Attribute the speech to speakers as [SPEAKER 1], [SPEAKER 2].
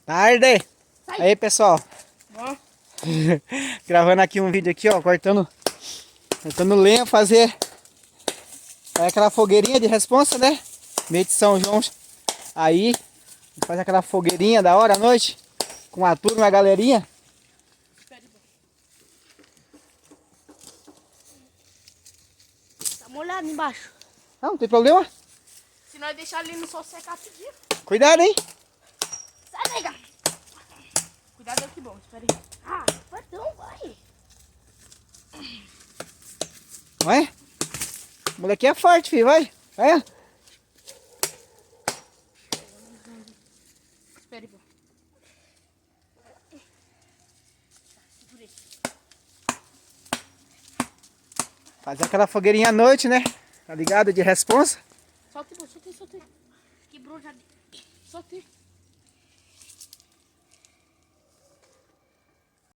[SPEAKER 1] Tarde!
[SPEAKER 2] Sai.
[SPEAKER 1] Aí, pessoal.
[SPEAKER 2] Ó.
[SPEAKER 1] Gravando aqui um vídeo aqui, ó, cortando lenha, fazer aquela fogueirinha de responsa, né? Meio de São João. Aí, faz aquela fogueirinha da hora à noite, com a turma, a galerinha.
[SPEAKER 2] Tá molhado embaixo.
[SPEAKER 1] Não tem problema.
[SPEAKER 2] Se nós deixar ali no sol secar, pedir.
[SPEAKER 1] Cuidado, hein?
[SPEAKER 2] Sai, nega. Cuidado aqui, bom. Espera aí. Ah, perdão, vai.
[SPEAKER 1] Vai. O moleque é forte, filho. Vai. Vai.
[SPEAKER 2] Espera aí, bom. Segurei.
[SPEAKER 1] Fazer aquela fogueirinha à noite, né? Tá ligado? De responsa.
[SPEAKER 2] Solta aí, bom. Solta aí. Quebrou já. Solta aí.